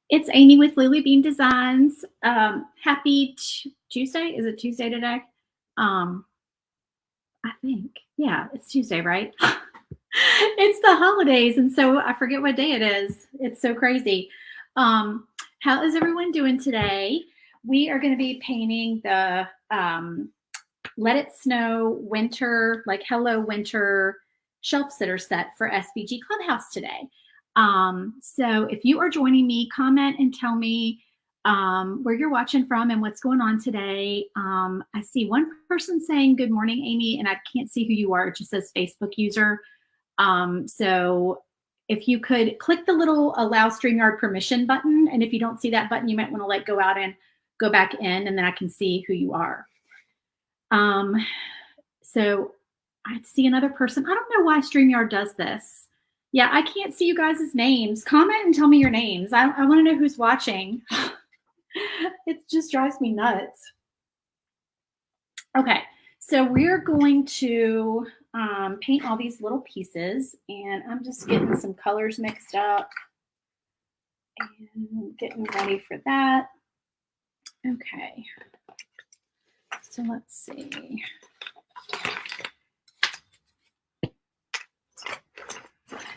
It's Amy with Lily Bean Designs. Happy Tuesday. Is it Tuesday today? I think. Yeah, it's Tuesday, right? It's the holidays, and so I forget what day it is. It's so crazy. How is everyone doing today? We are going to be painting the Let It Snow winter, like Hello Winter shelf sitter set for SVG Clubhouse today. So if you are joining me, comment and tell me where you're watching from and what's going on today. I see one person saying good morning, Amy, and I can't see who you are. It just says Facebook user. So if you could click the little allow StreamYard permission button, and if you don't see that button, you might want to like go out and go back in, and then I can see who you are. So I see another person. I don't know why StreamYard does this. Yeah, I can't see you guys' names. Comment and tell me your names. I want to know who's watching. It just drives me nuts. Okay, so we're going to paint all these little pieces, and I'm just getting some colors mixed up and getting ready for that. Okay, so let's see.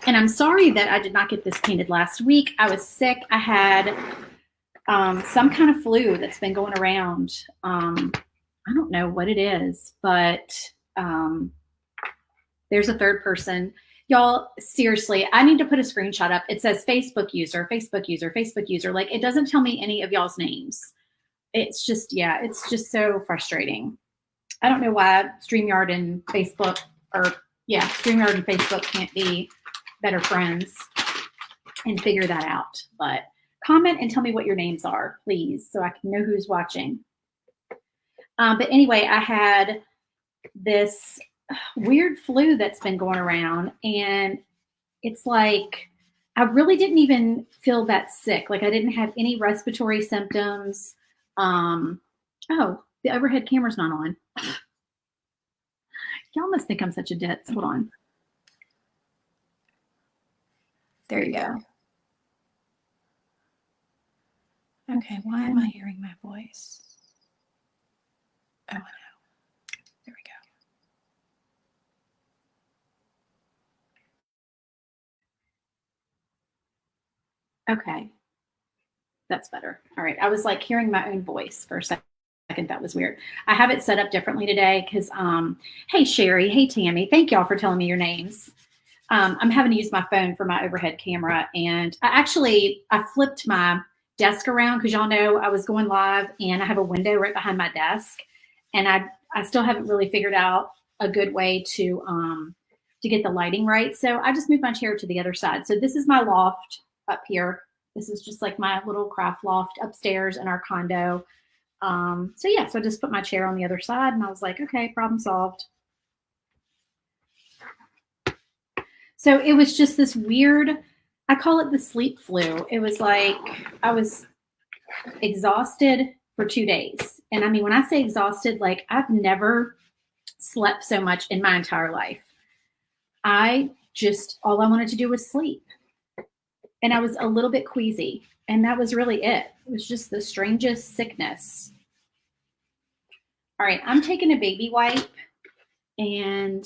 And I'm sorry that I did not get this painted last week. I was sick. I had some kind of flu that's been going around. I don't know what it is, but there's a third person. Y'all, seriously, I need to put a screenshot up. It says Facebook user, Facebook user, Facebook user. Like, it doesn't tell me any of y'all's names. It's just, yeah, it's just so frustrating. I don't know why StreamYard and Facebook, or yeah, StreamYard and Facebook can't be better friends and figure that out. But comment and tell me what your names are, please, so I can know who's watching. But anyway, I had this weird flu that's been going around, and it's like I really didn't even feel that sick. Like, I didn't have any respiratory symptoms. Oh, the overhead camera's not on. Y'all must think I'm such a ditz. Hold on. There you go. Okay, why am I hearing my voice? Oh, no. There we go. Okay. That's better. All right. I was like hearing my own voice for a second. That was weird. I have it set up differently today because, hey, Sherry. Hey, Tammy. Thank y'all for telling me your names. I'm having to use my phone for my overhead camera. And I flipped my desk around because y'all know I was going live, and I have a window right behind my desk. And I still haven't really figured out a good way to get the lighting right. So I just moved my chair to the other side. So this is my loft up here. This is just like my little craft loft upstairs in our condo. So yeah, so I just put my chair on the other side, and I was like, okay, problem solved. So it was just this weird, I call it the sleep flu. It was like I was exhausted for 2 days. And I mean, when I say exhausted, like I've never slept so much in my entire life. All I wanted to do was sleep. And I was a little bit queasy. And that was really it. It was just the strangest sickness. All right, I'm taking a baby wipe, and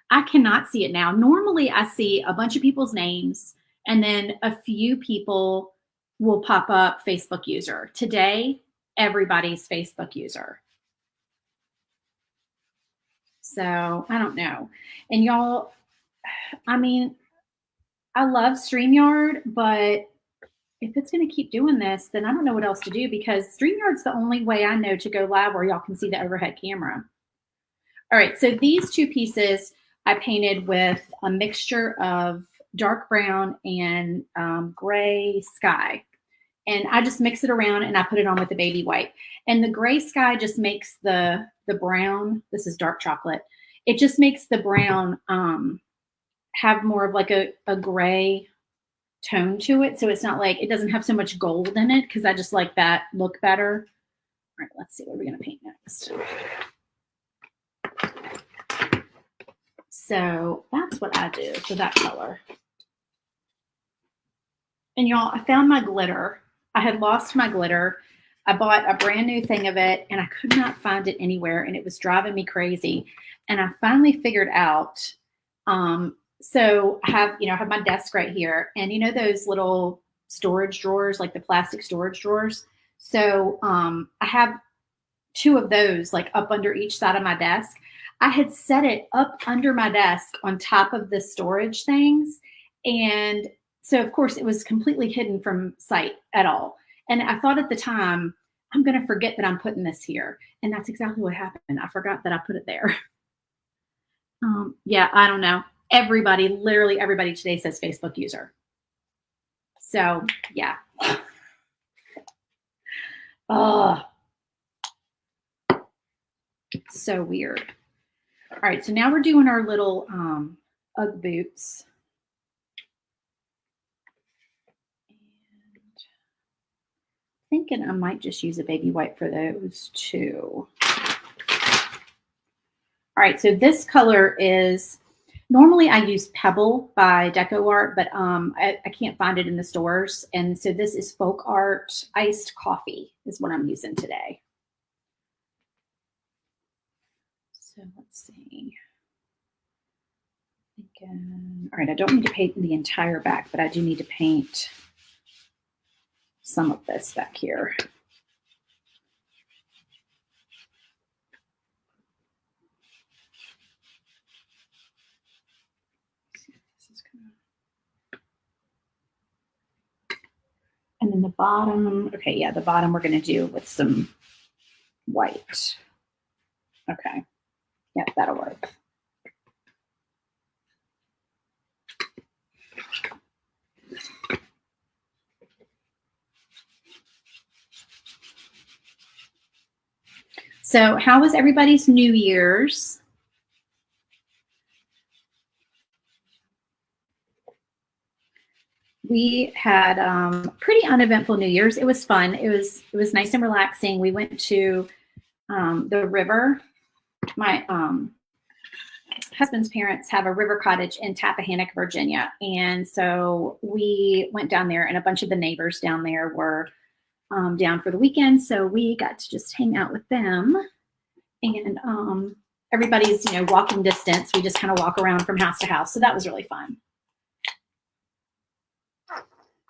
I cannot see it now. Normally I see a bunch of people's names, and then a few people will pop up Facebook user. Today, everybody's Facebook user. So I don't know. And y'all, I mean, I love StreamYard, but if it's going to keep doing this, then I don't know what else to do, because StreamYard's the only way I know to go live where y'all can see the overhead camera. All right, so these two pieces I painted with a mixture of dark brown and gray sky. And I just mix it around, and I put it on with the baby wipe. And the gray sky just makes the brown, this is dark chocolate, it just makes the brown have more of like a gray tone to it. So it's not like, it doesn't have so much gold in it, because I just like that look better. All right, let's see, what are we going to paint next? So that's what I do for that color. And y'all, I found my glitter. I had lost my glitter. I bought a brand new thing of it and I could not find it anywhere and it was driving me crazy. And I finally figured out, so I have my desk right here and those little storage drawers, like the plastic storage drawers. So I have two of those like up under each side of my desk. I had set it up under my desk on top of the storage things. And so, of course, it was completely hidden from sight at all. And I thought at the time, I'm going to forget that I'm putting this here. And that's exactly what happened. I forgot that I put it there. Yeah, I don't know. Literally everybody today says Facebook user. So, yeah. Oh, so weird. All right, so now we're doing our little Ugg boots. And thinking I might just use a baby wipe for those too. All right, so this color is, normally I use Pebble by Deco Art, but I can't find it in the stores. And so this is Folk Art Iced Coffee is what I'm using today. So let's see. All right, I don't need to paint the entire back, but I do need to paint some of this back here. And then the bottom, okay, yeah, the bottom we're going to do with some white. Okay, yep, that'll work. So how was everybody's New Year's? We had pretty uneventful New Year's. It was fun. It was nice and relaxing. We went to the river. My husband's parents have a river cottage in Tappahannock, Virginia. And so we went down there and a bunch of the neighbors down there were down for the weekend. So we got to just hang out with them. And everybody's, walking distance. We just kind of walk around from house to house. So that was really fun.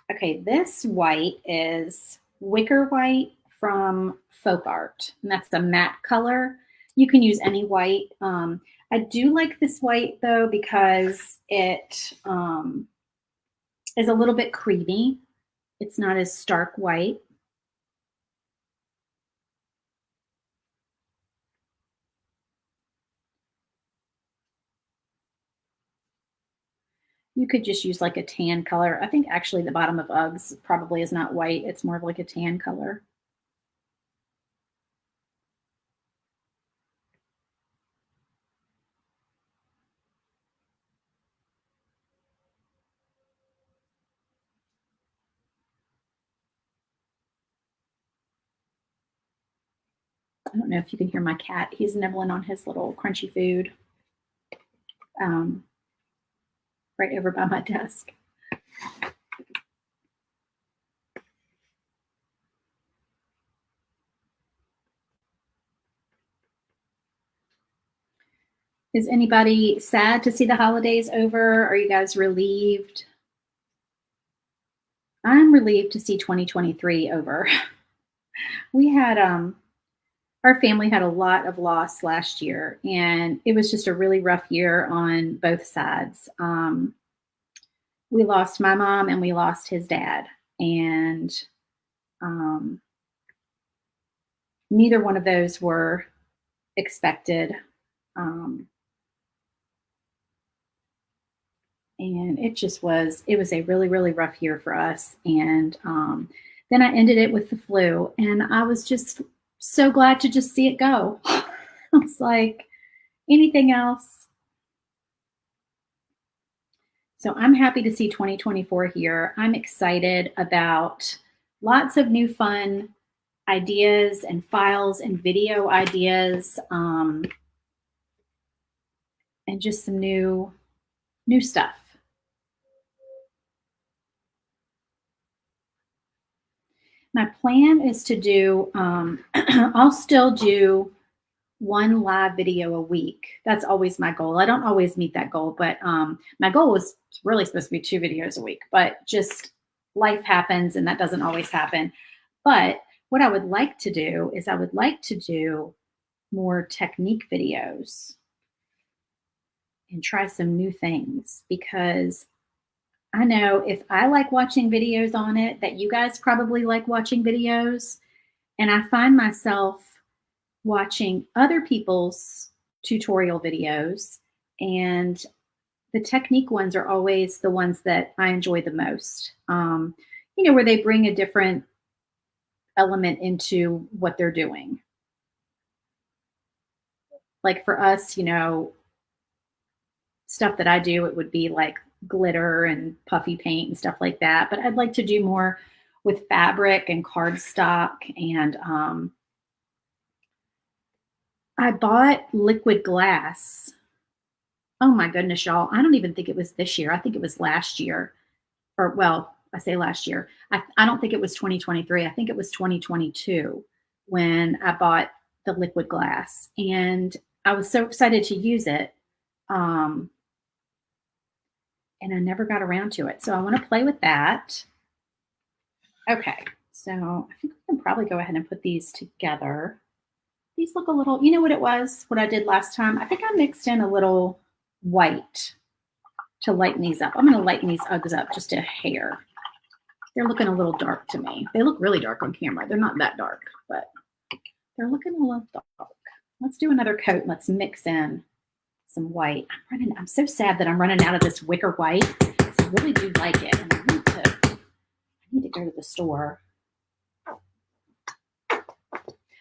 Okay, this white is Wicker White from Folk Art. And that's the matte color. You can use any white. I do like this white, though, because it is a little bit creamy. It's not as stark white. You could just use like a tan color. I think actually the bottom of Uggs probably is not white. It's more of like a tan color. I don't know if you can hear my cat. He's nibbling on his little crunchy food right over by my desk. Is anybody sad to see the holidays over? Are you guys relieved? I'm relieved to see 2023 over. We had our family had a lot of loss last year, and it was just a really rough year on both sides. We lost my mom and we lost his dad, and neither one of those were expected. And it was a really, really rough year for us. And then I ended it with the flu, and I was just so glad to just see it go. I was like, anything else? So I'm happy to see 2024 here. I'm excited about lots of new fun ideas and files and video ideas, and just some new stuff. my plan is to do, I'll still do one live video a week. That's always my goal. I don't always meet that goal, but my goal was really supposed to be 2 videos a week, but just life happens and that doesn't always happen. But what I would like to do is I would like to do more technique videos and try some new things, because I know if I like watching videos on it, that you guys probably like watching videos. And I find myself watching other people's tutorial videos, and the technique ones are always the ones that I enjoy the most. Where they bring a different element into what they're doing. Like for us, stuff that I do, it would be like glitter and puffy paint and stuff like that. But I'd like to do more with fabric and cardstock. And I bought liquid glass. Oh my goodness, y'all. I don't even think it was this year. I think it was last year. Or, well, I say last year. I don't think it was 2023. I think it was 2022 when I bought the liquid glass. And I was so excited to use it. And I never got around to it. So I want to play with that. Okay, so I think we can probably go ahead and put these together. These look a little, you know what it was, what I did last time? I think I mixed in a little white to lighten these up. I'm going to lighten these Uggs up just a hair. They're looking a little dark to me. They look really dark on camera. They're not that dark, but they're looking a little dark. Let's do another coat. Let's mix in some white. I'm so sad that I'm running out of this wicker white. I really do like it, and I need to go to the store.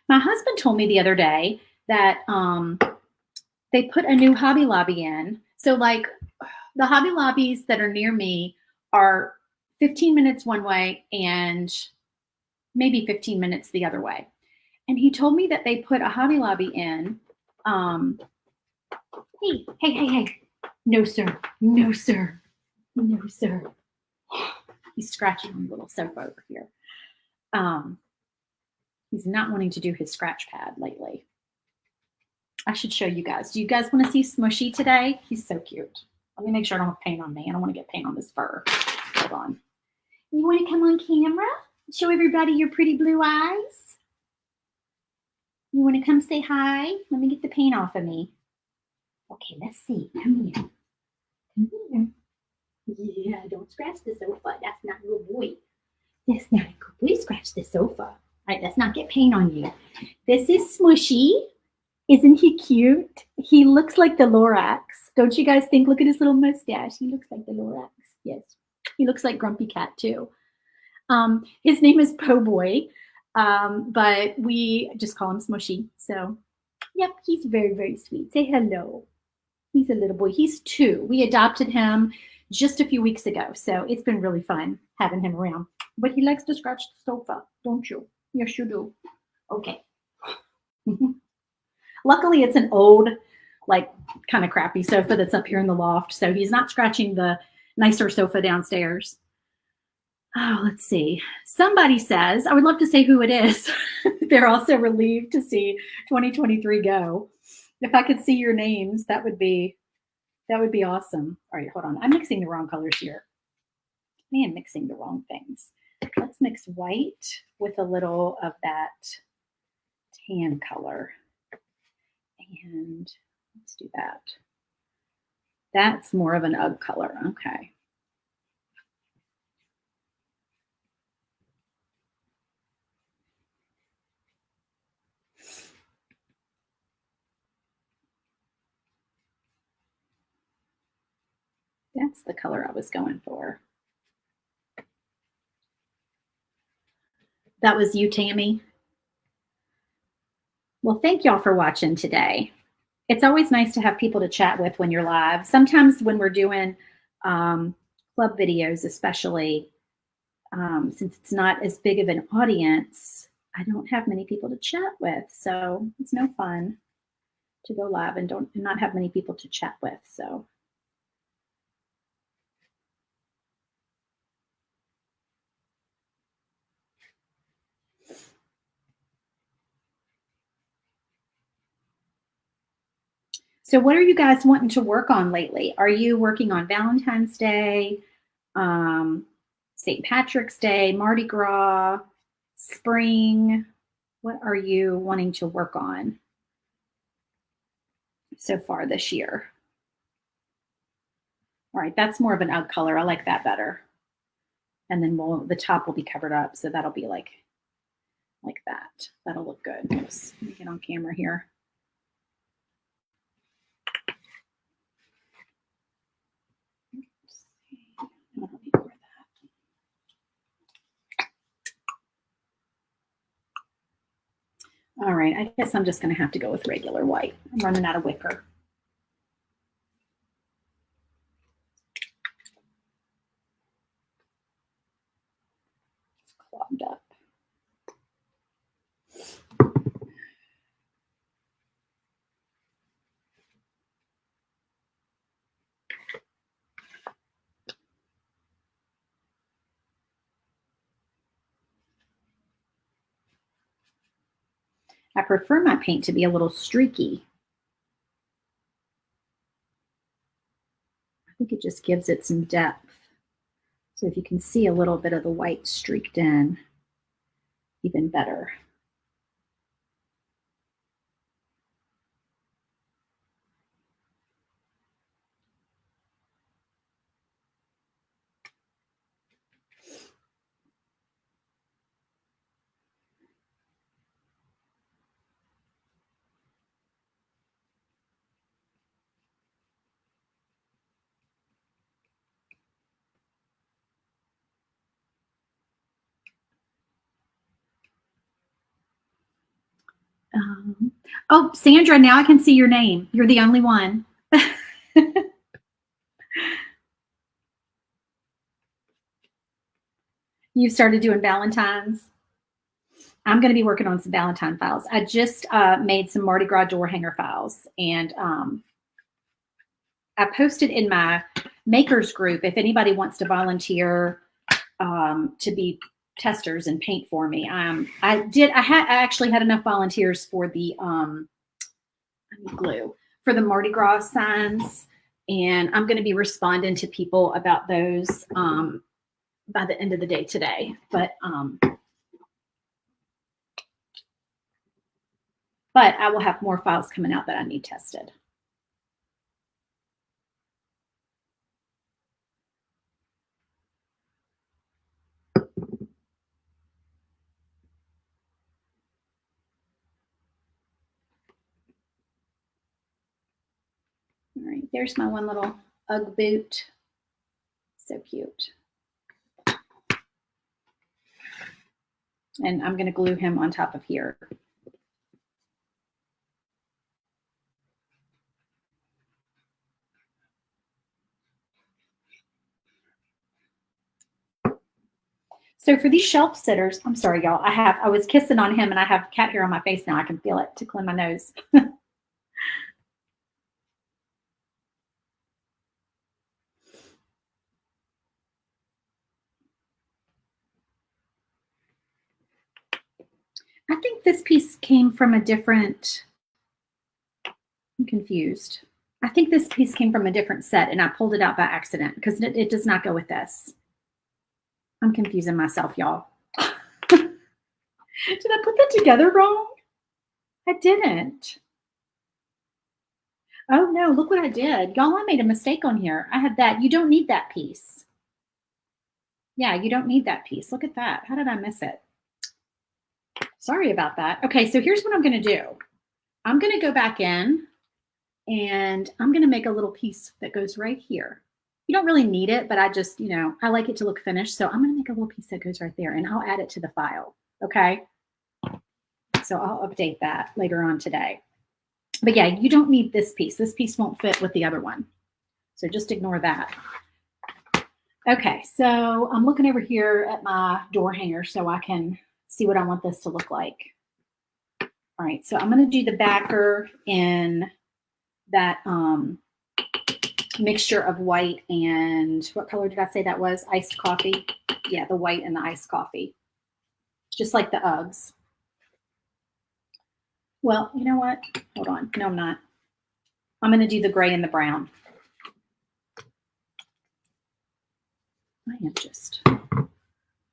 My husband told me the other day that they put a new Hobby Lobby in. So like the Hobby Lobbies that are near me are 15 minutes one way and maybe 15 minutes the other way. And he told me that they put a Hobby Lobby in. Hey. No, sir. No, sir. No, sir. He's scratching on the little sofa over here. He's not wanting to do his scratch pad lately. I should show you guys. Do you guys want to see Smushy today? He's so cute. Let me make sure I don't have paint on me. I don't want to get paint on his fur. Hold on. You want to come on camera? Show everybody your pretty blue eyes? You want to come say hi? Let me get the paint off of me. Okay, let's see. Come here. Come here. Yeah, don't scratch the sofa. That's not a good boy. That's not a good boy. Scratch the sofa. All right, let's not get paint on you. This is Smushy. Isn't he cute? He looks like the Lorax. Don't you guys think? Look at his little mustache. He looks like the Lorax. Yes. He looks like Grumpy Cat too. His name is Po Boy, but we just call him Smushy. So, yep, he's very, very sweet. Say hello. He's a little boy. He's 2. We adopted him just a few weeks ago, so it's been really fun having him around. But he likes to scratch the sofa, don't you? Yes, you do. Okay. Luckily, it's an old, like, kind of crappy sofa that's up here in the loft, so he's not scratching the nicer sofa downstairs. Oh, let's see. Somebody says, I would love to say who it is. They're also relieved to see 2023 go. If I could see your names, that would be awesome. All right, hold on. I'm mixing the wrong colors here. I am mixing the wrong things. Let's mix white with a little of that tan color. And let's do that. That's more of an UGG color. Okay. That's the color I was going for. That was you, Tammy. Well, thank y'all for watching today. It's always nice to have people to chat with when you're live. Sometimes when we're doing club videos, especially since it's not as big of an audience, I don't have many people to chat with. So it's no fun to go live and not have many people to chat with. So So what are you guys wanting to work on lately? Are you working on Valentine's Day, um, St. Patrick's Day, Mardi Gras, spring? What are you wanting to work on so far this year? All right, that's more of an UGG color. I like that better. And then the top will be covered up, so that'll be like that. That'll look good. Oops, let me get on camera here. All right, I guess I'm just going to have to go with regular white. I'm running out of wicker. It's clogged up. I prefer my paint to be a little streaky. I think it just gives it some depth. So if you can see a little bit of the white streaked in, even better. Oh, Sandra, now I can see your name. You're the only one. You started doing Valentine's. I'm going to be working on some Valentine files. I just made some Mardi Gras door hanger files, and I posted in my makers group if anybody wants to volunteer to be testers and paint for me. I actually had enough volunteers for the glue for the Mardi Gras signs, and I'm going to be responding to people about those by the end of the day today. But I will have more files coming out that I need tested. All right, there's my one little UGG boot. So cute. And I'm going to glue him on top of here. So for these shelf sitters, I'm sorry, y'all. I was kissing on him and I have cat hair on my face now. I can feel it tickling my nose. I think this piece came from a different, I'm confused. I think this piece came from a different set and I pulled it out by accident because it does not go with this. I'm confusing myself, y'all. Did I put that together wrong? I didn't. Oh no, look what I did. Y'all, I made a mistake on here. I had that. You don't need that piece. Yeah, you don't need that piece. Look at that. How did I miss it? Sorry about that. Okay, so here's what I'm going to do. I'm going to go back in and I'm going to make a little piece that goes right here. You don't really need it, but I just, I like it to look finished. So I'm going to make a little piece that goes right there and I'll add it to the file. Okay. So I'll update that later on today. But yeah, you don't need this piece. This piece won't fit with the other one. So just ignore that. Okay, so I'm looking over here at my door hanger so I can see what I want this to look like. All right, so I'm going to do the backer in that mixture of white and what color did I say that was? Iced coffee. Yeah, the white and the iced coffee. Just like the Uggs. Well, you know what? Hold on. No, I'm not. I'm going to do the gray and the brown. I am just a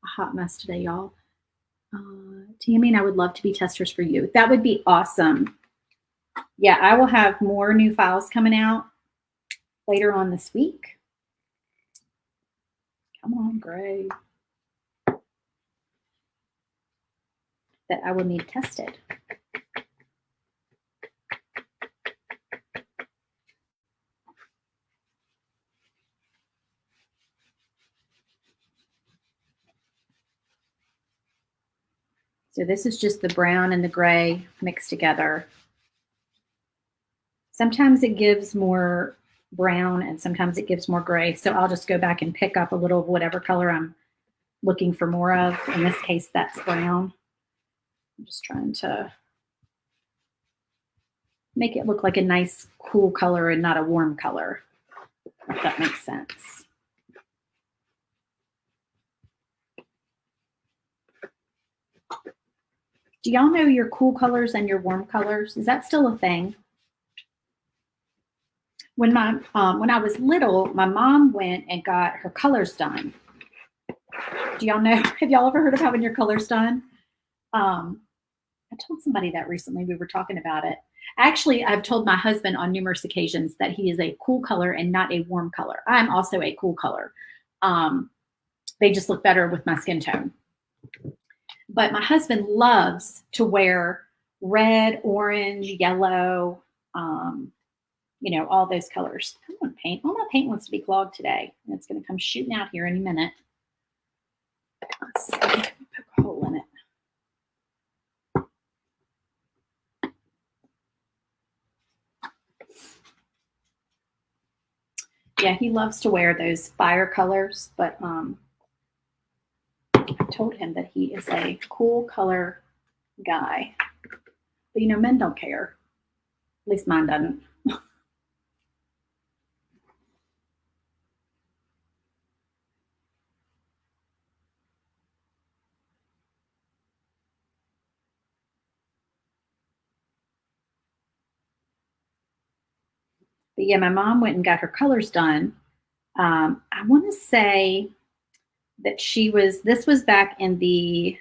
hot mess today, y'all. Tammy and I would love to be testers for you. That would be awesome. Yeah, I will have more new files coming out later on this week. Come on, gray. That I will need tested. So this is just the brown and the gray mixed together. Sometimes it gives more brown and sometimes it gives more gray. So I'll just go back and pick up a little of whatever color I'm looking for more of. In this case, that's brown. I'm just trying to make it look like a nice, cool color and not a warm color, if that makes sense. Do y'all know your cool colors and your warm colors? Is that still a thing? When I was little, my mom went and got her colors done. Do y'all know? Have y'all ever heard of having your colors done? I told somebody that recently. We were talking about it. Actually, I've told my husband on numerous occasions that he is a cool color and not a warm color. I'm also a cool color. They just look better with my skin tone. But my husband loves to wear red, orange, yellow, you know, all those colors. Come on, paint. All my paint wants to be clogged today. And it's going to come shooting out here any minute. Let's see. Poke a hole in it. Yeah, he loves to wear those fire colors, but I told him that he is a cool color guy. But you know, men don't care. At least mine doesn't. But yeah, my mom went and got her colors done. I want to say that this was back in the,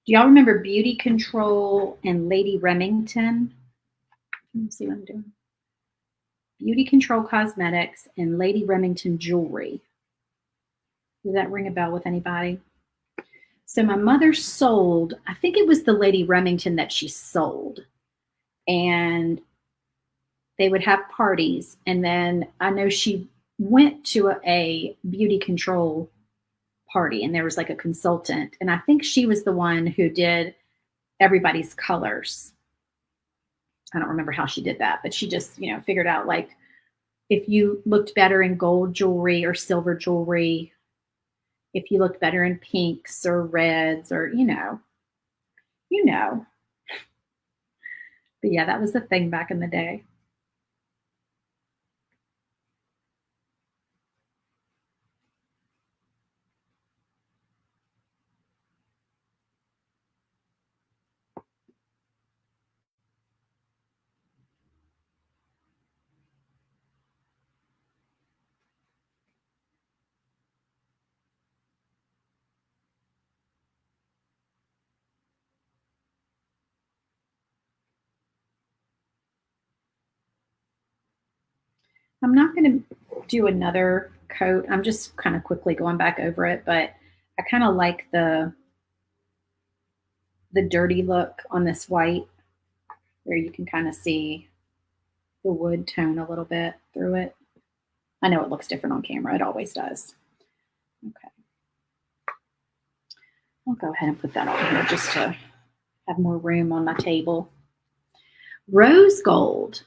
do y'all remember Beauty Control and Lady Remington? Let me see what I'm doing. Beauty Control Cosmetics and Lady Remington Jewelry. Does that ring a bell with anybody? So my mother sold, I think it was the Lady Remington that she sold. And they would have parties. And then I know she went to a beauty control party and there was like a consultant. And I think she was the one who did everybody's colors. I don't remember how she did that, but she just, you know, figured out like if you looked better in gold jewelry or silver jewelry, if you looked better in pinks or reds or, you know. But yeah, that was the thing back in the day. I'm not going to do another coat. I'm just kind of quickly going back over it, but I kind of like the dirty look on this white where you can kind of see the wood tone a little bit through it. I know it looks different on camera. It always does. Okay. I'll go ahead and put that on here just to have more room on my table. Rose gold.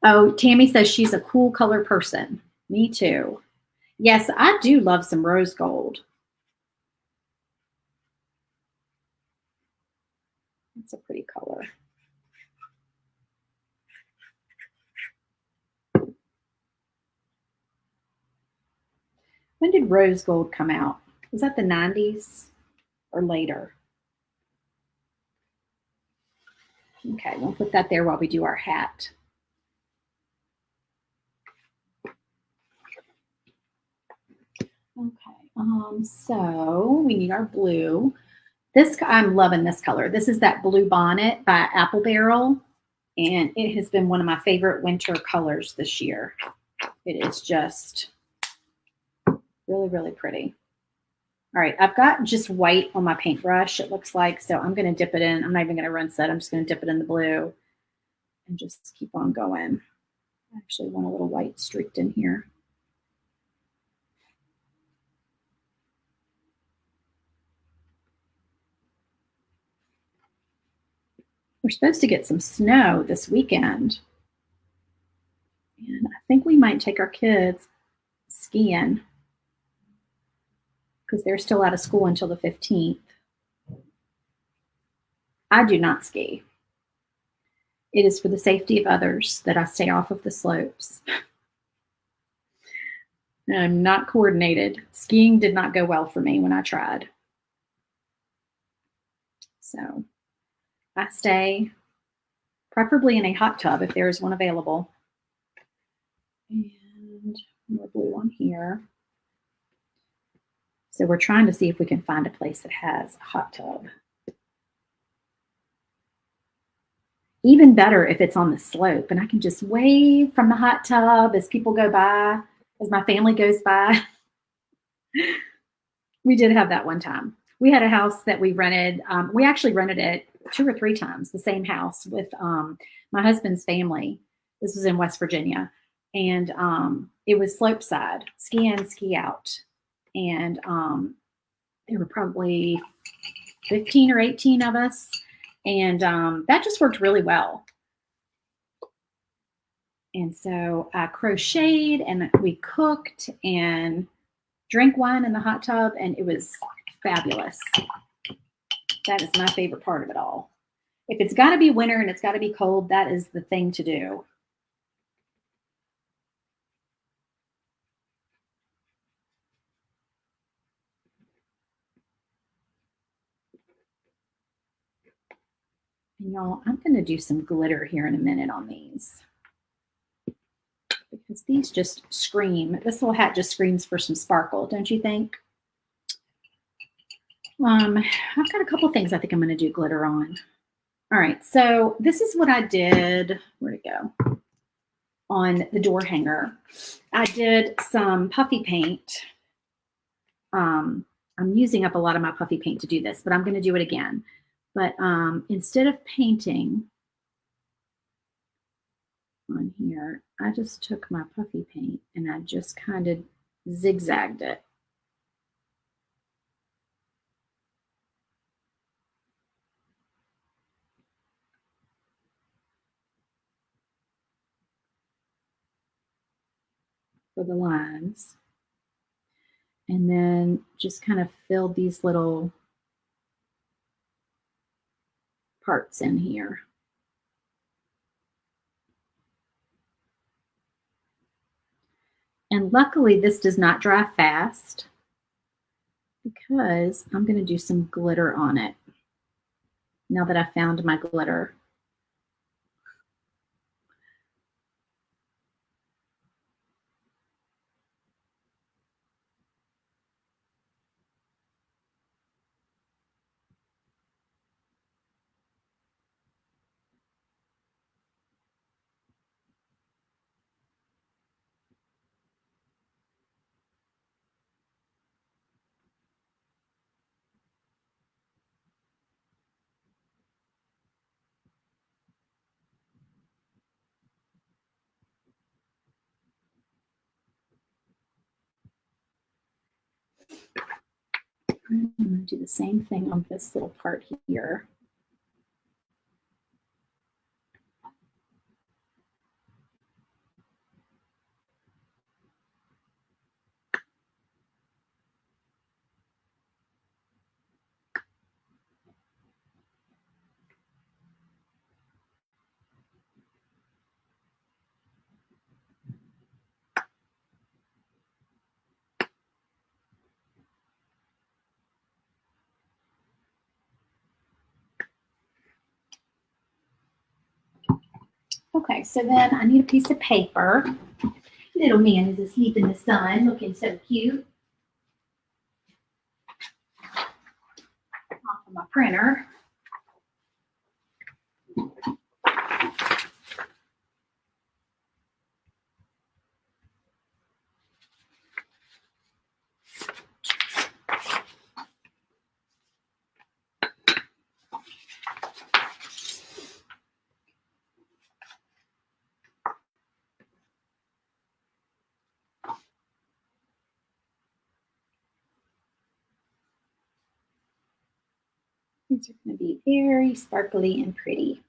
Oh, Tammy says she's a cool color person. Me too. Yes, I do love some rose gold. It's a pretty color. When did rose gold come out? Was that the 90s or later? Okay, we'll put that there while we do our hat. So we need our blue. This, I'm loving this color. This is that Blue Bonnet by Apple Barrel, and it has been one of my favorite winter colors this year. It is just really, really pretty. All right, I've got just white on my paintbrush, it looks like, so I'm going to dip it in. I'm not even going to rinse it. I'm just going to dip it in the blue and just keep on going. I actually want a little white streaked in here. We're supposed to get some snow this weekend. And I think we might take our kids skiing because they're still out of school until the 15th. I do not ski. It is for the safety of others that I stay off of the slopes. I'm not coordinated. Skiing did not go well for me when I tried. So I stay preferably in a hot tub if there is one available. And more blue on here. So we're trying to see if we can find a place that has a hot tub. Even better if it's on the slope and I can just wave from the hot tub as people go by, as my family goes by. We did have that one time. We had a house that we rented. We actually rented it 2 or 3 times, the same house with my husband's family. This was in West Virginia. And it was slope side, ski in, ski out. And there were probably 15 or 18 of us. And that just worked really well. And so I crocheted and we cooked and drank wine in the hot tub, and it was fabulous. That is my favorite part of it all. If it's got to be winter and it's got to be cold, that is the thing to do. And y'all, I'm going to do some glitter here in a minute on these because these just scream. This little hat just screams for some sparkle, don't you think? I've got a couple things I think I'm going to do glitter on. All right, so this is what I did. Where'd it go? On the door hanger. I did some puffy paint. I'm using up a lot of my puffy paint to do this, but I'm going to do it again. But instead of painting on here, I just took my puffy paint and I just kind of zigzagged it. For the lines. And then just kind of filled these little parts in here. And luckily this does not dry fast because I'm going to do some glitter on it now that I found my glitter. I'm going to do the same thing on this little part here. Okay, so then I need a piece of paper. Little man is asleep in the sun, looking so cute. printer. These are going to be very sparkly and pretty.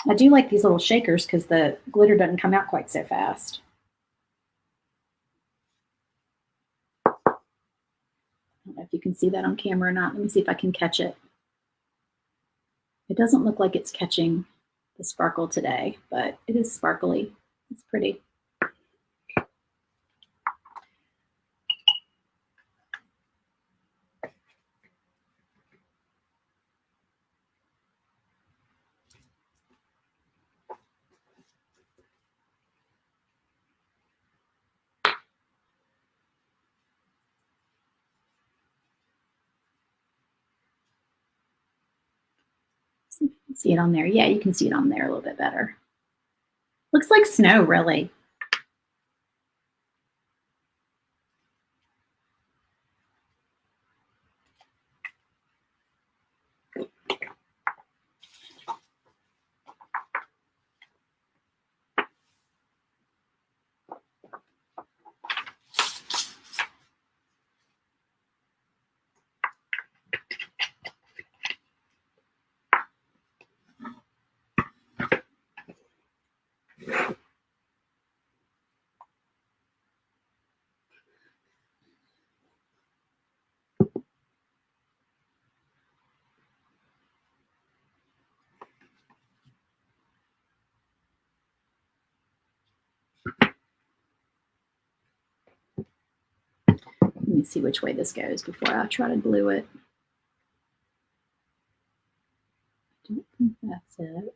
I do like these little shakers because the glitter doesn't come out quite so fast. I don't know if you can see that on camera or not. Let me see if I can catch it. It doesn't look like it's catching the sparkle today, but it is sparkly. It's pretty. See it on there. Yeah, you can see it on there a little bit better. Looks like snow, really. Let me see which way this goes before I try to glue it. I don't think that's it.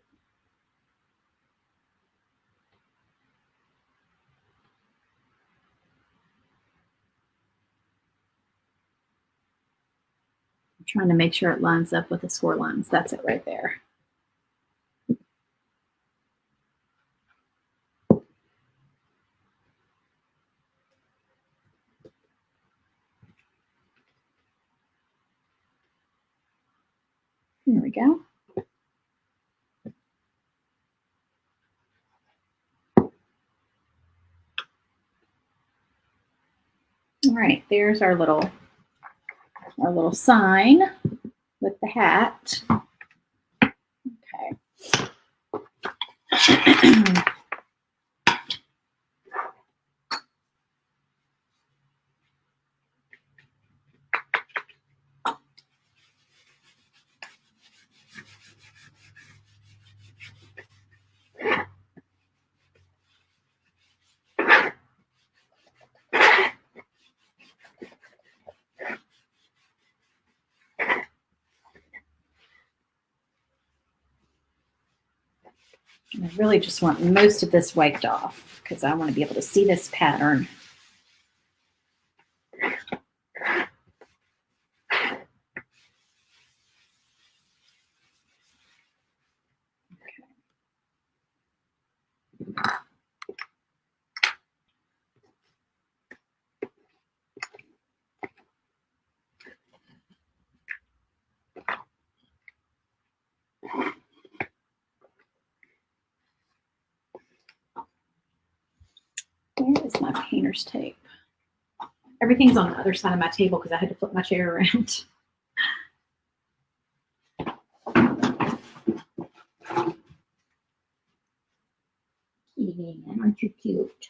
I'm trying to make sure it lines up with the score lines. That's it right there. There we go. All right, there's our little sign with the hat. Okay. I really just want most of this wiped off because I want to be able to see this pattern. Where is my painter's tape? Everything's on the other side of my table because I had to flip my chair around. Yeah, aren't you cute?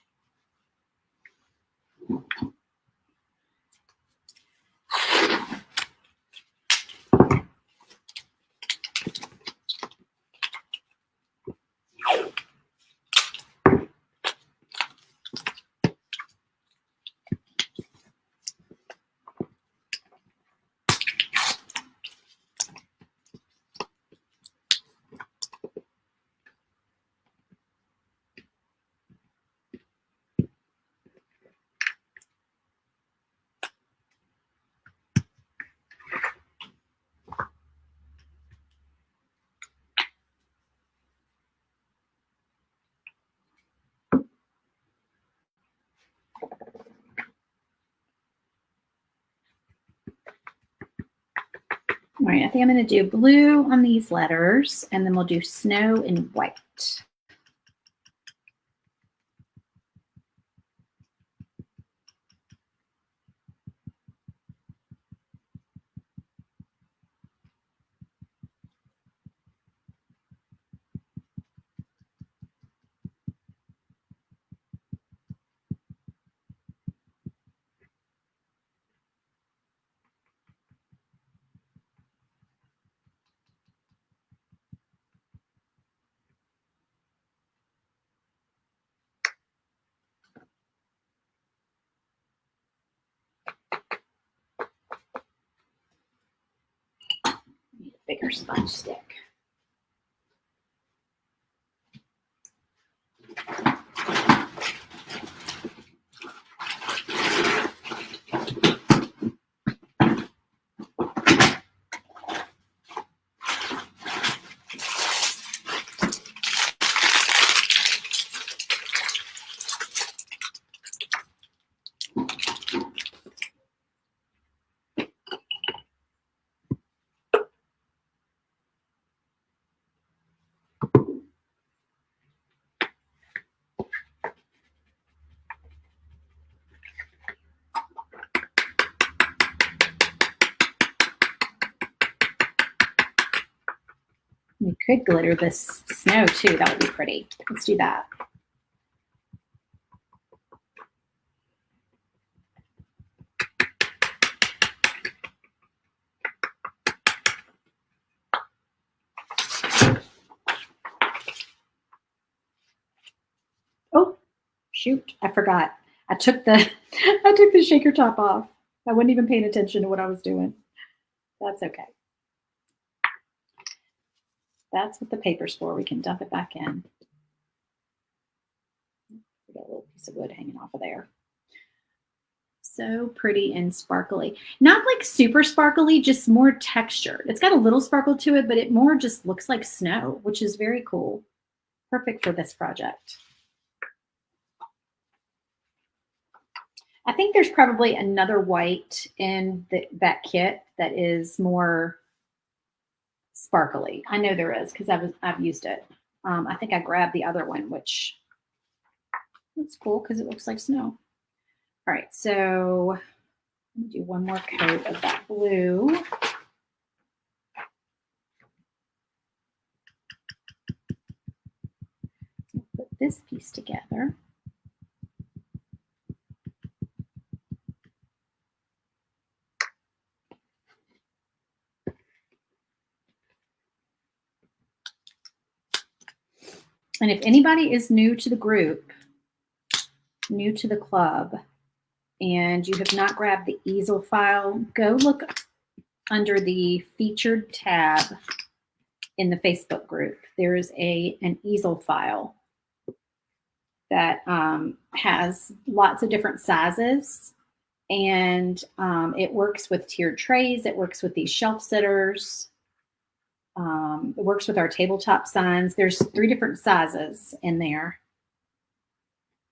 All right, I think I'm going to do blue on these letters, and then we'll do snow in white. Need a bigger sponge stick. We could glitter this snow too. That would be pretty. Let's do that. Oh, shoot, I forgot. I took the shaker top off. I wasn't even paying attention to what I was doing. That's okay. That's what the paper's for. We can dump it back in. We got a little piece of wood hanging off of there. So pretty and sparkly. Not like super sparkly, just more textured. It's got a little sparkle to it, but it more just looks like snow, which is very cool. Perfect for this project. I think there's probably another white in that kit that is more sparkly. I know there is because I've used it. I think I grabbed the other one, which is cool because it looks like snow. All right, so let me do one more coat of that blue. Put this piece together. And if anybody is new to the group, new to the club, and you have not grabbed the easel file, go look under the featured tab in the Facebook group. There is an easel file that has lots of different sizes, and it works with tiered trays. It works with these shelf sitters. It works with our tabletop signs. There's 3 different sizes in there.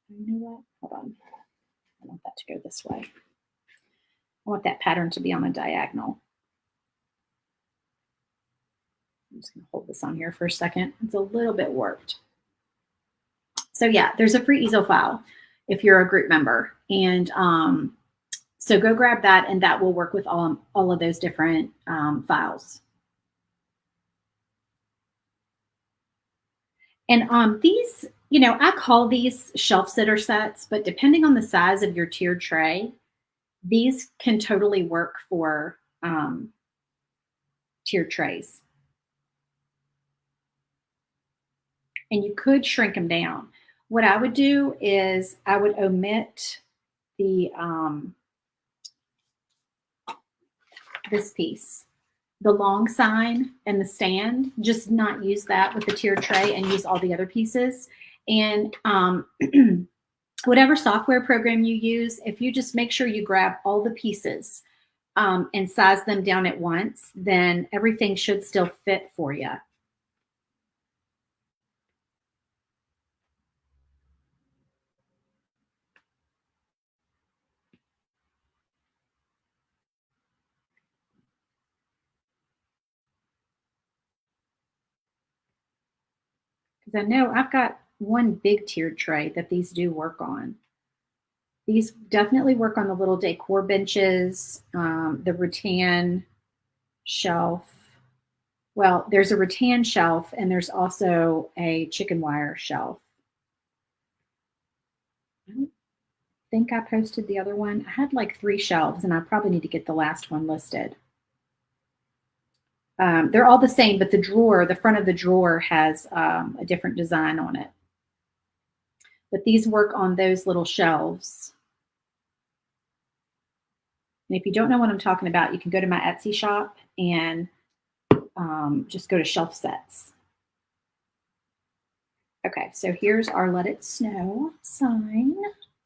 You know what? Hold on. I want that to go this way. I want that pattern to be on a diagonal. I'm just going to hold this on here for a second. It's a little bit warped. So yeah, there's a free easel file if you're a group member. And so go grab that, and that will work with all of those different files. And these, you know, I call these shelf sitter sets, but depending on the size of your tiered tray, these can totally work for tiered trays. And you could shrink them down. What I would do is I would omit the this piece, the long sign and the stand, just not use that with the tiered tray and use all the other pieces. And whatever software program you use, if you just make sure you grab all the pieces and size them down at once, then everything should still fit for you. because I know I've got one big tiered tray that these do work on. These definitely work on the little decor benches, the rattan shelf. Well, there's a rattan shelf and there's also a chicken wire shelf. I don't think I posted the other one. I had like 3 shelves and I probably need to get the last one listed. They're all the same, but the front of the drawer has a different design on it. But these work on those little shelves. And if you don't know what I'm talking about, you can go to my Etsy shop and just go to shelf sets. Okay, so here's our Let It Snow sign.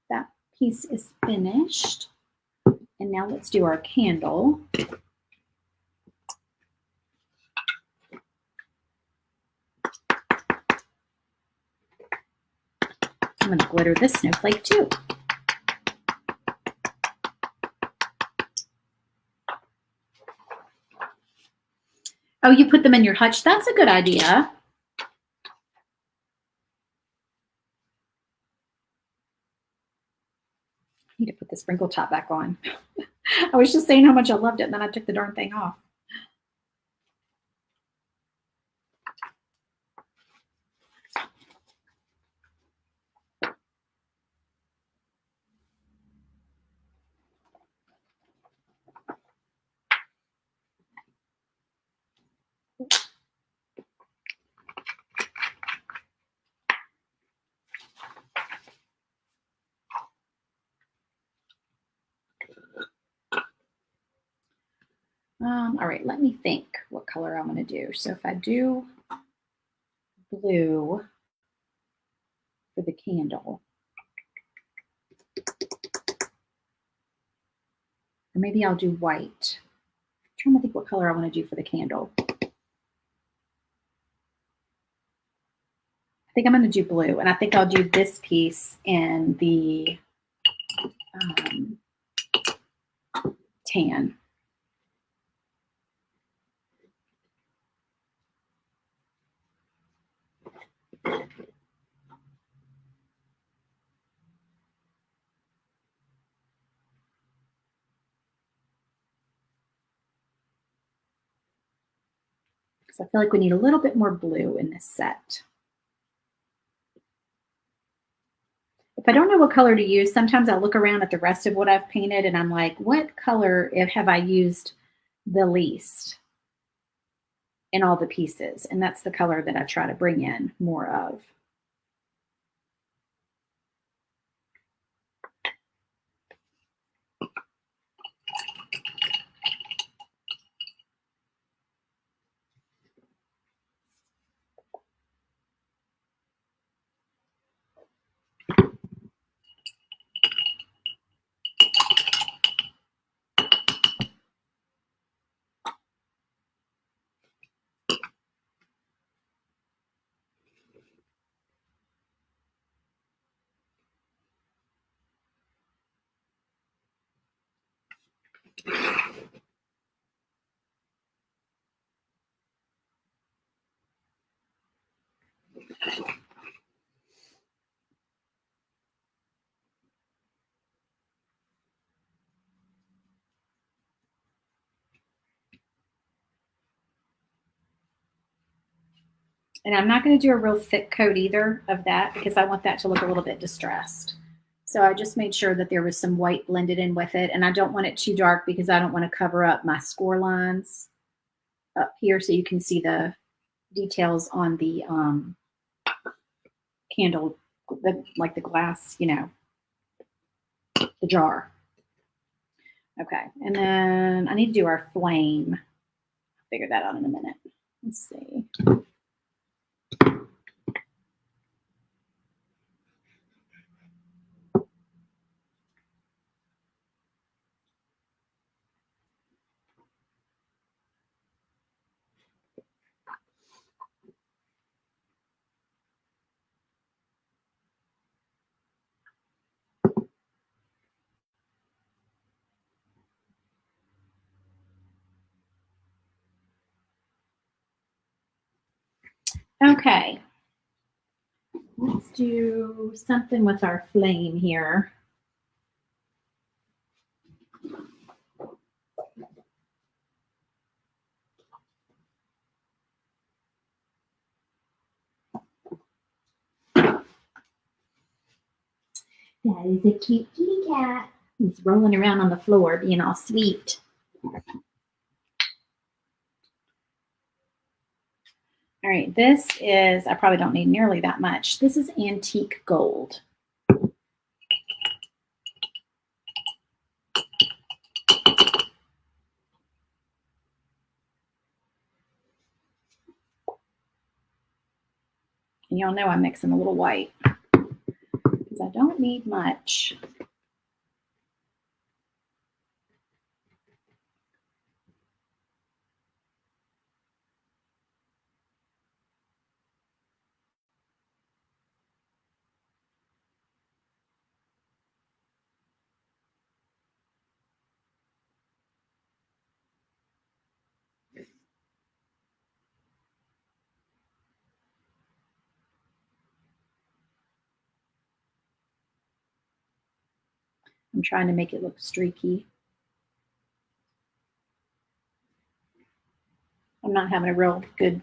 That piece is finished. And now let's do our candle. I'm going to glitter this snowflake too. Oh, you put them in your hutch? That's a good idea. I need to put the sprinkle top back on. I was just saying how much I loved it, and then I took the darn thing off. All right, let me think what color I'm going to do. So if I do blue for the candle, or maybe I'll do white. I'm trying to think what color I want to do for the candle. I think I'm going to do blue, and I think I'll do this piece in the tan. Because I feel like we need a little bit more blue in this set. If I don't know what color to use, sometimes I look around at the rest of what I've painted and I'm like, what color have I used the least in all the pieces? And that's the color that I try to bring in more of. And I'm not going to do a real thick coat either of that because I want that to look a little bit distressed. So I just made sure that there was some white blended in with it. And I don't want it too dark because I don't want to cover up my score lines up here so you can see the details on the candle, like the glass, you know, the jar. Okay, and then I need to do our flame. I'll figure that out in a minute. Let's see. Okay, Let's do something with our flame here. That is a cute kitty cat. He's rolling around on the floor being all sweet. All right, this is, I probably don't need nearly that much. This is antique gold. And y'all know I'm mixing a little white because I don't need much. I'm trying to make it look streaky. I'm not having real good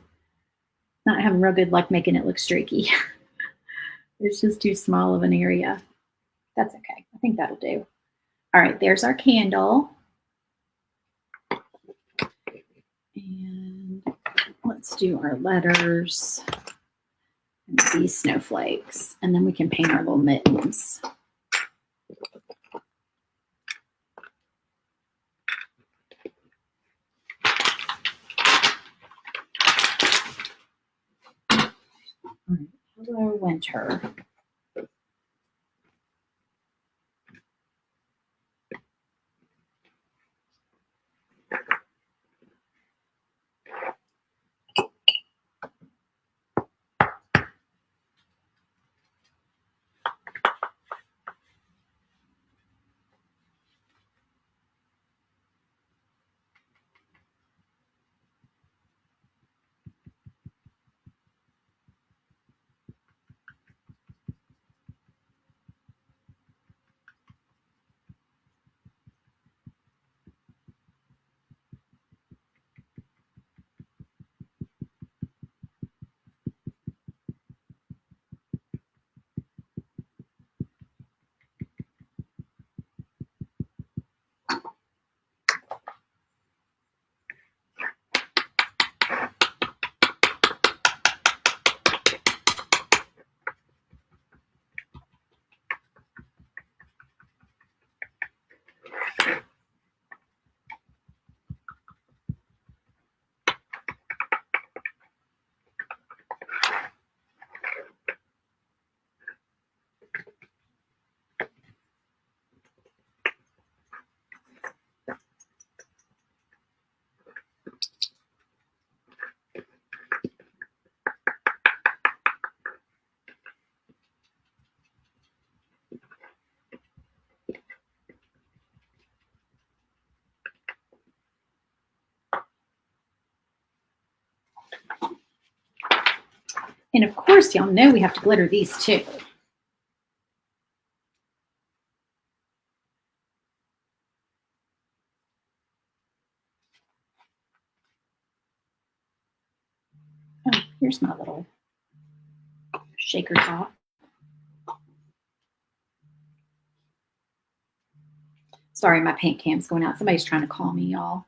luck making it look streaky. It's just too small of an area. That's okay. I think that'll do. All right, there's our candle. And let's do our letters and these snowflakes. And then we can paint our little mittens. All right, hello, winter. And of course, y'all know we have to glitter these too. Oh, here's my little shaker top. Sorry, my paint cam's going out. Somebody's trying to call me, y'all.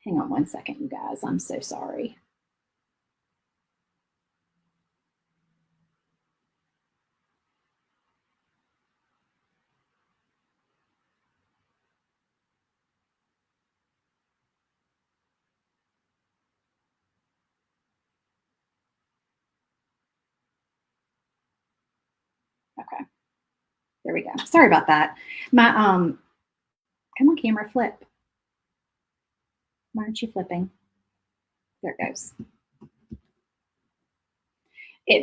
Hang on one second, you guys. I'm so sorry. Okay. There we go. Sorry about that. My come on, camera, flip. Why aren't you flipping? There it goes.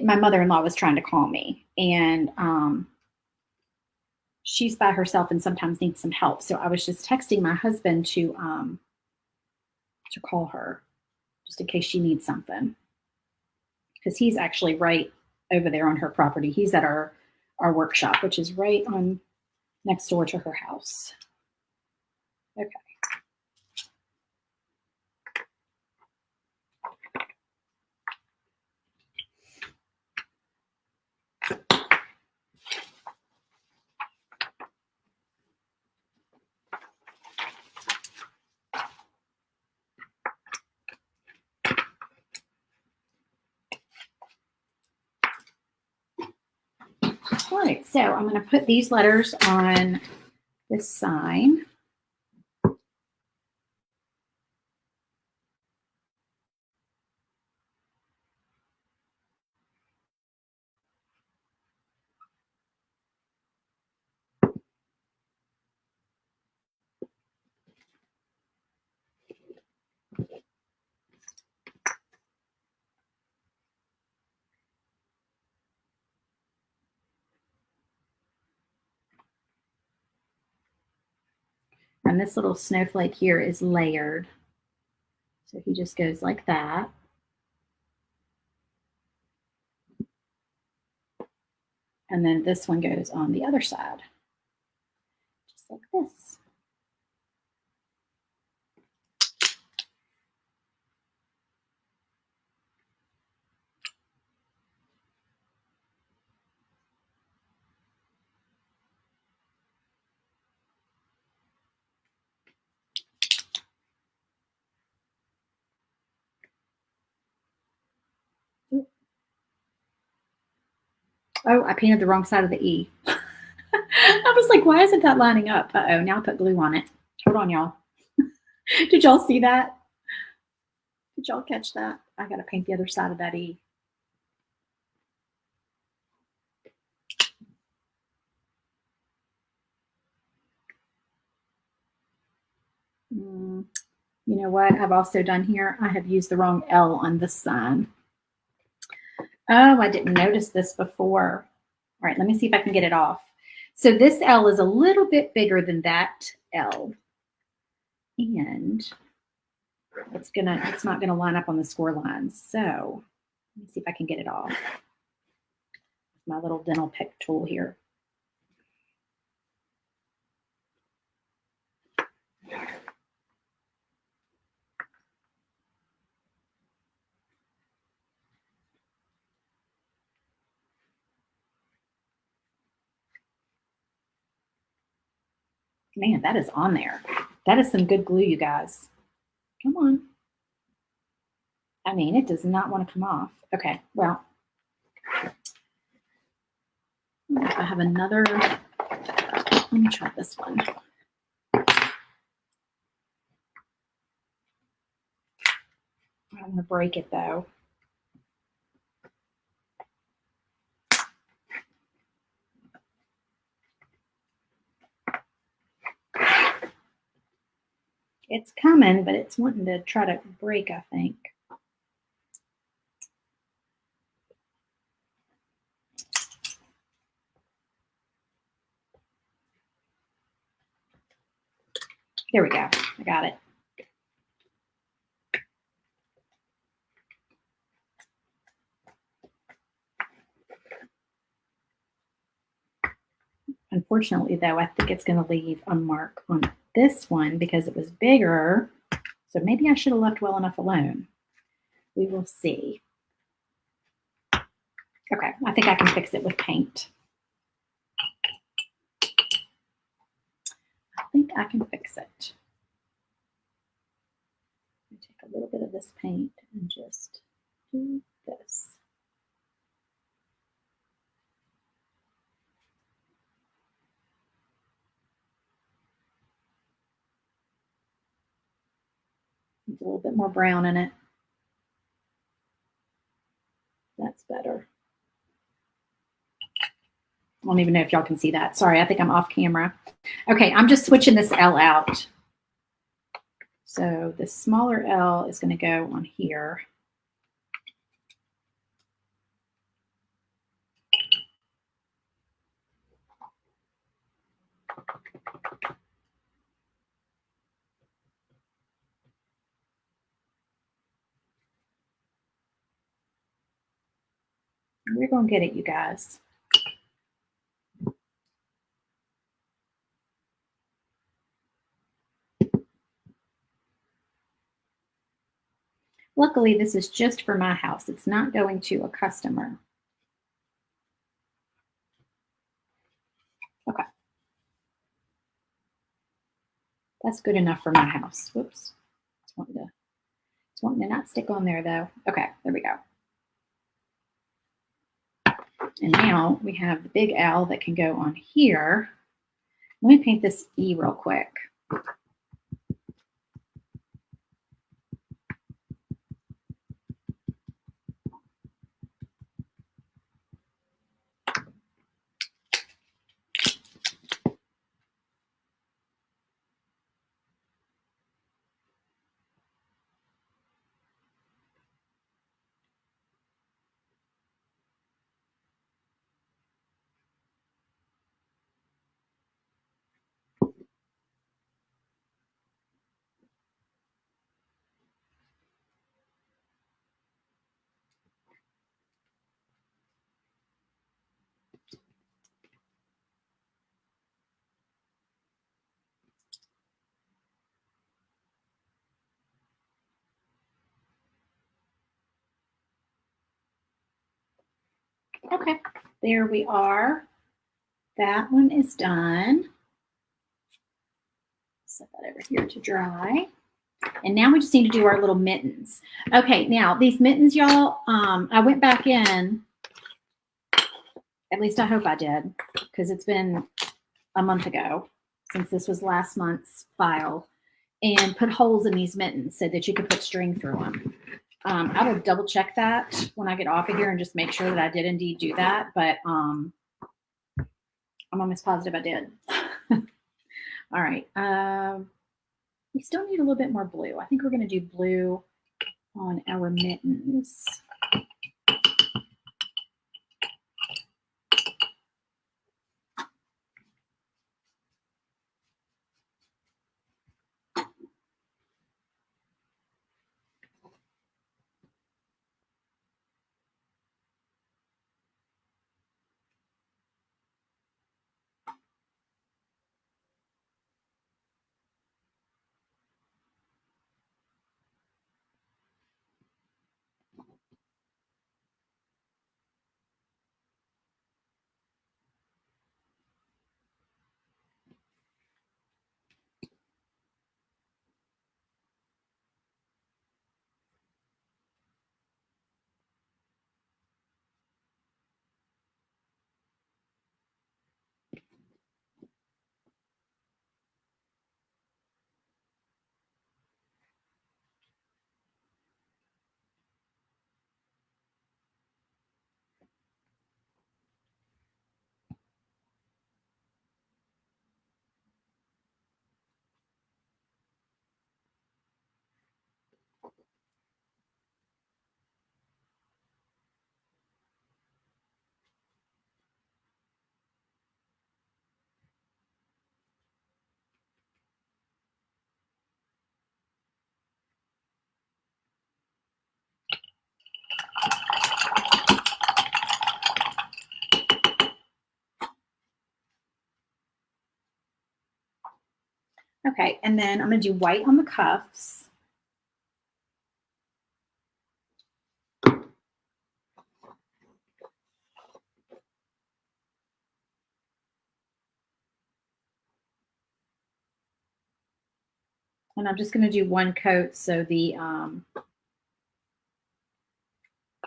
my mother-in-law was trying to call me, and she's by herself and sometimes needs some help. So I was just texting my husband to call her just in case she needs something, because he's actually right over there on her property. He's at our workshop, which is right on next door to her house. Okay. All right, so I'm going to put these letters on this sign. And this little snowflake here is layered. So he just goes like that. And then this one goes on the other side, just like this. Oh, I painted the wrong side of the E. I was like, why isn't that lining up? Uh-oh, now I put glue on it. Hold on, y'all. Did y'all see that? Did y'all catch that? I got to paint the other side of that E. You know what I've also done here? I have used the wrong L on this sign. Oh, I didn't notice this before. All right, let me see if I can get it off. So this L is a little bit bigger than that L. And it's not gonna line up on the score lines. So let me see if I can get it off. My little dental pick tool here. Man, that is on there. That is some good glue, you guys. Come on. I mean, it does not want to come off. Okay, well, if I have another, let me try this one. I'm going to break it though. It's coming, but it's wanting to try to break, I think. There we go. I got it. Unfortunately, though, I think it's going to leave a mark on this one because it was bigger. So maybe I should have left well enough alone. We will see. Okay, I think I can fix it with paint. I think I can fix it. Take a little bit of this paint and just do this. There's a little bit more brown in it. That's better. I don't even know if y'all can see that. Sorry, I think I'm off camera. Okay, I'm just switching this L out. So the smaller L is going to go on here. We're going to get it, you guys. Luckily, this is just for my house. It's not going to a customer. Okay. That's good enough for my house. Whoops. It's wanting to not stick on there, though. Okay, there we go. And now we have the big L that can go on here. Let me paint this E real quick. Okay, there we are. That one is done. Set that over here to dry. And now we just need to do our little mittens. Okay, now these mittens, y'all, I went back in, at least I hope I did, because it's been a month ago since this was last month's file, and put holes in these mittens so that you could put string through them. I will double check that when I get off of here and just make sure that I did indeed do that, but I'm almost positive I did. All right. We still need a little bit more blue. I think we're going to do blue on our mittens. Okay, and then I'm going to do white on the cuffs. And I'm just going to do one coat so the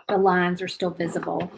lines are still visible.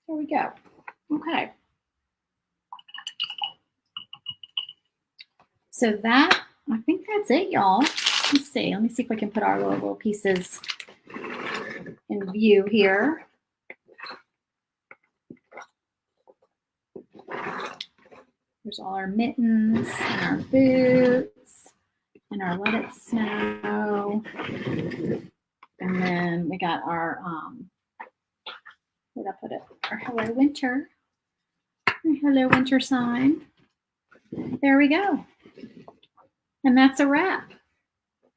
There we go. Okay. So that, I think that's it, y'all. Let's see. Let me see if I can put our little pieces in view here. There's all our mittens and our boots and our Let It Snow. And then we got our, where did I put it? Our Hello Winter. Our Hello Winter sign. There we go. And that's a wrap.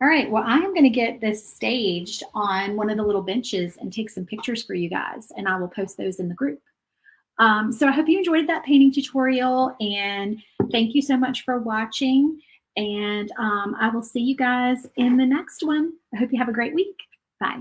All right, well, I am going to get this staged on one of the little benches and take some pictures for you guys, and I will post those in the group. So I hope you enjoyed that painting tutorial, and thank you so much for watching, and I will see you guys in the next one. I hope you have a great week. Bye.